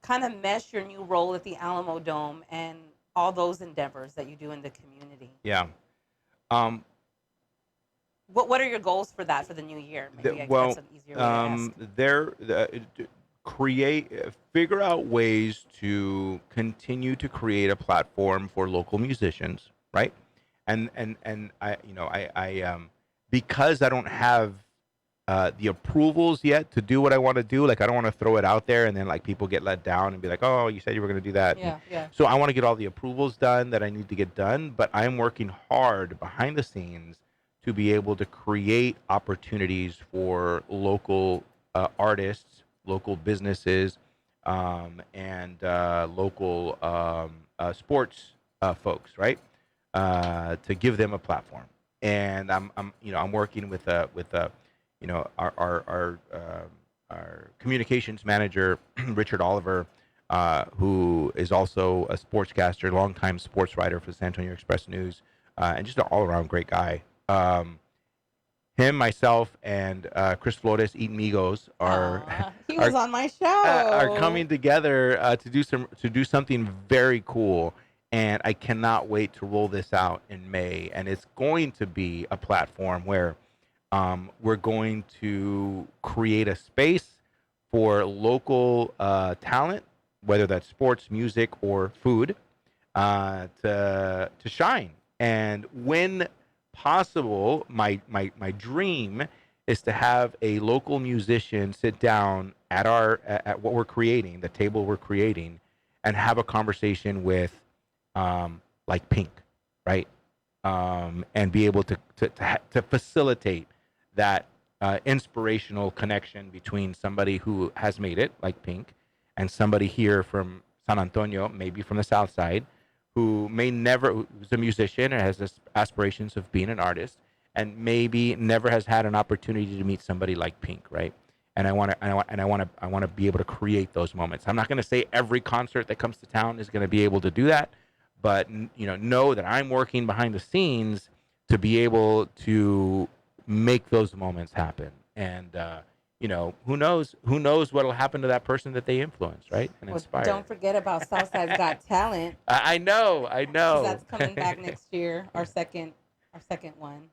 kind of mesh your new role at the Alamo Dome and all those endeavors that you do in the community? Yeah. What are your goals for that for the new year? Maybe that's an easier way to ask. Figure out ways to continue to create a platform for local musicians, right? And I because I don't have the approvals yet to do what I want to do. Like, I don't want to throw it out there and then people get let down and be like, oh, you said you were going to do that. Yeah. So I want to get all the approvals done that I need to get done, but I'm working hard behind the scenes to be able to create opportunities for local artists, local businesses, and local sports folks, right? To give them a platform. And I'm working with our communications manager, Richard Oliver, who is also a sportscaster, longtime sports writer for the San Antonio Express News, and just an all-around great guy. Him, myself, and Chris Flores, Eat Migos he was on my show. Are coming together to do something very cool, and I cannot wait to roll this out in May. And it's going to be a platform where we're going to create a space for local talent, whether that's sports, music, or food, to shine. And when possible, my dream is to have a local musician sit down at what we're creating, the table we're creating, and have a conversation with like Pink, right? And be able to facilitate that inspirational connection between somebody who has made it, like Pink, and somebody here from San Antonio, maybe from the South Side, who's a musician and has aspirations of being an artist, and maybe never has had an opportunity to meet somebody like Pink, right? And I want to be able to create those moments. I'm not going to say every concert that comes to town is going to be able to do that, but know that I'm working behind the scenes to be able to make those moments happen. And who knows what'll happen to that person that they influence, right? And inspire. Don't forget about Southside's Got Talent. I know. 'Cause that's coming back next year. Our second one.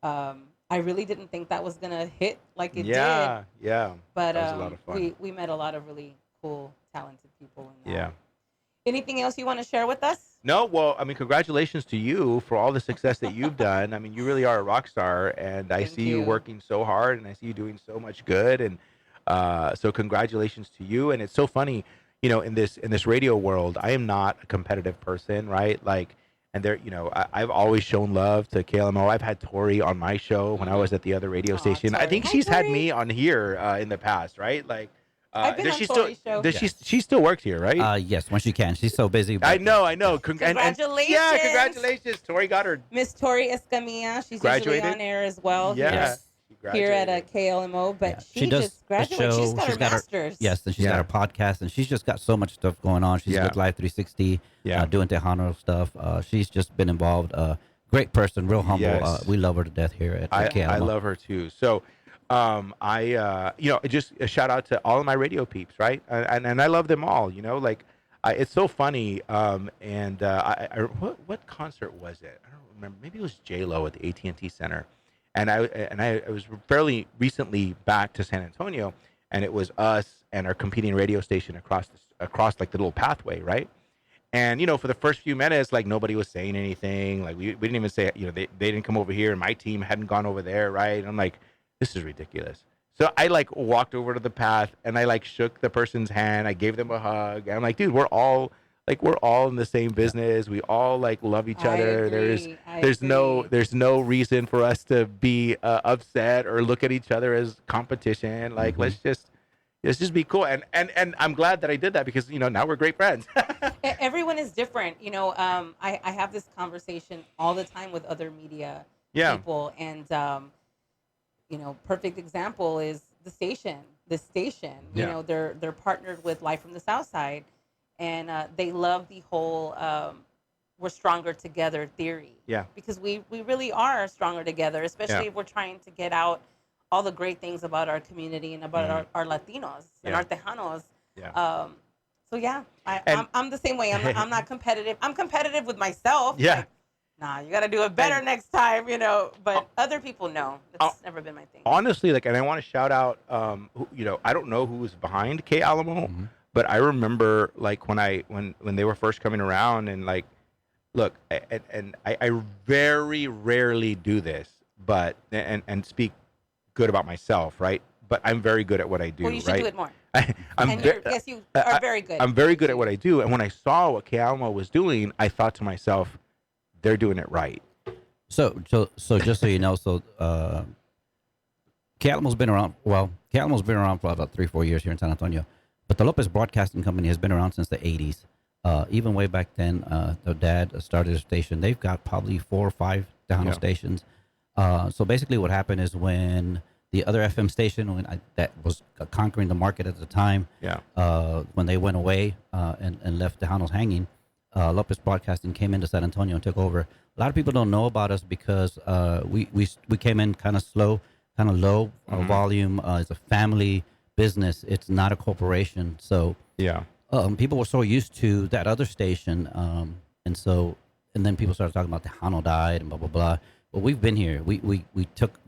I really didn't think that was gonna hit like it did. Yeah. But that was a lot of fun. we met a lot of really cool, talented people. In that. Yeah. Anything else you want to share with us? No, well, I mean, congratulations to you for all the success that you've done. I mean, you really are a rock star, and I Thank see you you. working so hard, and I see you doing so much good, and so congratulations to you. And it's so funny, in this radio world, I am not a competitive person, right? Like, and there, I've always shown love to KLMO. I've had Tori on my show when I was at the other radio Aw, station. I Tori. think Hi, she's had Tori. me on here in the past, right? Like, I've been does on she Tori's still show. does Yes. she still works here, right? Yes, when she can. She's so busy. But I know. yeah, Congratulations. congratulations. Tori got her. Miss Tori Escamilla. She's Graduated? usually on air as well. Yeah. Yes. She Here at graduated. KLMO, but Yeah. she does just a graduated. She's got her master's. Yes, and she's Yeah. got her podcast, and she's just got so much stuff going on. She's Yeah. with Live 360, Yeah. doing Tejano stuff. She's just been involved. Great person, real humble. Yes. We love her to death here at I KLMO. love her too. So, just a shout out to all of my radio peeps, right? And I love them all. It's so funny. What concert was it? I don't remember. Maybe it was J Lo at the AT&T Center, and I was fairly recently back to San Antonio, and it was us and our competing radio station across like the little pathway, right? And for the first few minutes, like nobody was saying anything. Like we didn't even say, they didn't come over here, and my team hadn't gone over there, right? And I'm like, this is ridiculous. So I like walked over to the path and I like shook the person's hand. I gave them a hug. And I'm like, dude, we're all in the same business. We all like love each I other. agree. There's no reason for us to be upset or look at each other as competition. Like let's just be cool. And I'm glad that I did that because now we're great friends. Everyone is different. I have this conversation all the time with other media Yeah. people, and perfect example is the station. This station, Yeah. they're partnered with Live from the South Side, and they love the whole "we're stronger together" theory. Yeah. Because we really are stronger together, especially Yeah. if we're trying to get out all the great things about our community and about our Latinos and Yeah. our Tejanos. Yeah. So yeah, And- I'm the same way. I'm not competitive. I'm competitive with myself. Yeah. Like, nah, you got to do it better And- next time, But other people know. That's never been my thing. Honestly, and I want to shout out, I don't know who was behind K Alamo, but I remember like when they were first coming around, and like, look, and I very rarely do this, but and speak good about myself, right? But I'm very good at what I do, Well, you should right? do it more. I'm And ve- yes, you are very good. I'm very good at what I do, and when I saw what K Alamo was doing, I thought to myself, they're doing it right. So just so you know, KLMO's been around. Well, KLMO's been around for about 3-4 years here in San Antonio, but the Lopez Broadcasting Company has been around since the 80s. Even way back then, their dad started a station. They've got probably 4 or 5 Tejano Yeah. stations. So basically, what happened is when the other FM station, that was conquering the market at the time, Yeah. when they went away and left Tejanos hanging, Lopez Broadcasting came into San Antonio and took over. A lot of people don't know about us because we came in kind of slow, kind of low volume. It's a family business. It's not a corporation. So Yeah. people were so used to that other station, and then people started talking about Tejano died and blah blah blah. But we've been here. We took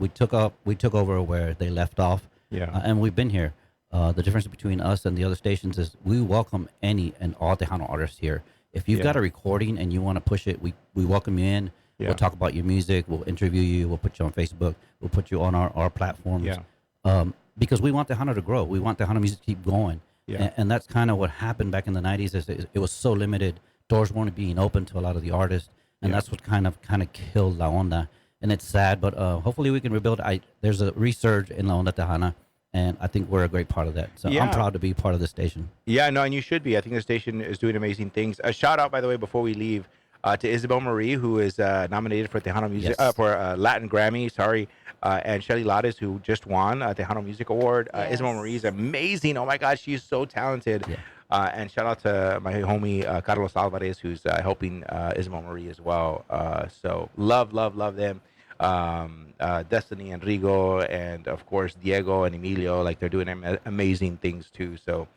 over where they left off. Yeah. And we've been here. The difference between us and the other stations is we welcome any and all Tejano artists here. If you've Yeah. got a recording and you want to push it, we welcome you in. Yeah. We'll talk about your music. We'll interview you. We'll put you on Facebook. We'll put you on our platforms. Yeah. Because we want Tejano to grow. We want Tejano music to keep going. Yeah. And that's kind of what happened back in the 90s. Is it was so limited. Doors weren't being open to a lot of the artists. And Yeah. that's what kind of killed La Onda. And it's sad, but hopefully we can rebuild. There's a resurge in La Onda Tejana, and I think we're a great part of that. So Yeah. I'm proud to be part of the station. Yeah, no, and you should be. I think the station is doing amazing things. A shout out, by the way, before we leave, to Isabel Marie, who is nominated for Tejano Music Yes. for Latin Grammy. Sorry, and Shelly Lades, who just won a Tejano Music Award. Isabel Yes. Marie is amazing. Oh my God, she's so talented. Yeah. And shout out to my homie Carlos Alvarez, who's helping Isabel Marie as well. So love them. Destiny and Rigo, and of course Diego and Emilio, like they're doing amazing things too. So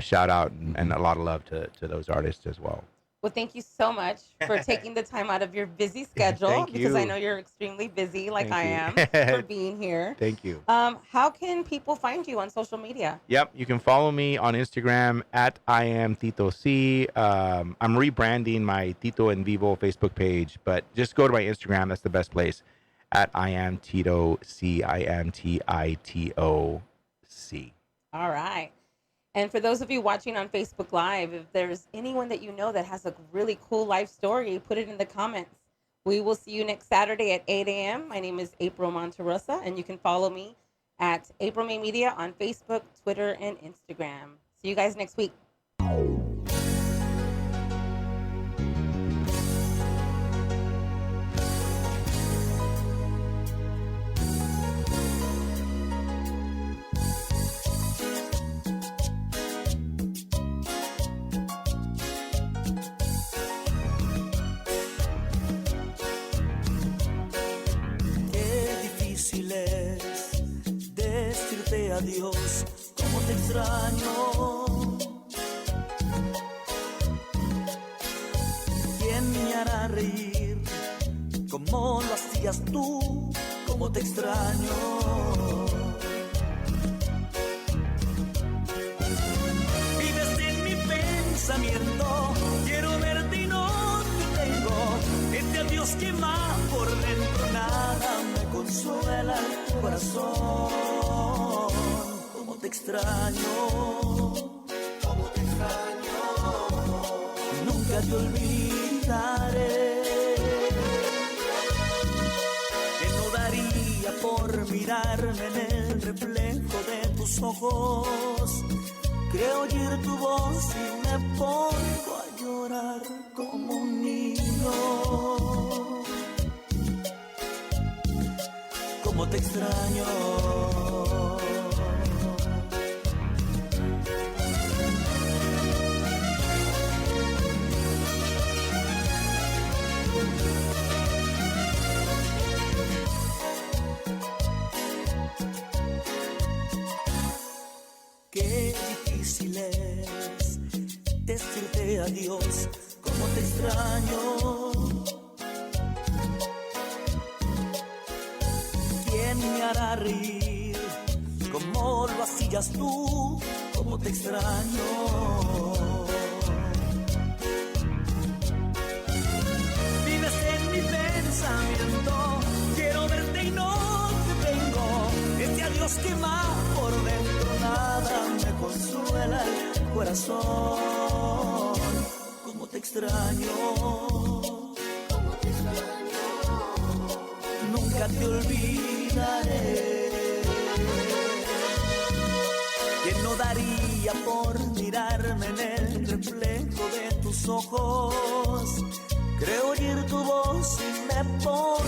shout out and a lot of love to those artists as well. Well, thank you so much for taking the time out of your busy schedule, Thank because I you. know you're extremely busy like I am, Thank you. for being here. Thank you. How can people find you on social media? Yep, you can follow me on Instagram at I am Tito C. I'm rebranding my Tito en Vivo Facebook page, but just go to my Instagram. That's the best place. At I am Tito C. I am TITOC. All right. And for those of you watching on Facebook Live, if there's anyone that you know that has a really cool life story, put it in the comments. We will see you next Saturday at 8 a.m. My name is April Monterosa, and you can follow me at April May Media on Facebook, Twitter, and Instagram. See you guys next week. Adiós, cómo te extraño. ¿Quién me hará reír? ¿Cómo lo hacías tú? ¿Cómo te extraño? Vives en mi pensamiento, quiero verte y no te tengo. Este adiós quema por dentro, nada me consuela el corazón. Te extraño, cómo te extraño, nunca te olvidaré. Que no daría por mirarme en el reflejo de tus ojos. Creo oír tu voz y me pongo a llorar como un niño. Cómo te extraño. Qué difícil es decirte adiós, cómo te extraño. ¿Quién me hará reír? ¿Cómo lo hacías tú? ¿Cómo te extraño? Vives en mi pensamiento, quiero verte y no te tengo. Este adiós quema por dentro, nada me consuela el corazón. Cómo te extraño, cómo te extraño, nunca te olvidaré. Que no daría por mirarme en el reflejo de tus ojos. Creo oír tu voz y me pongo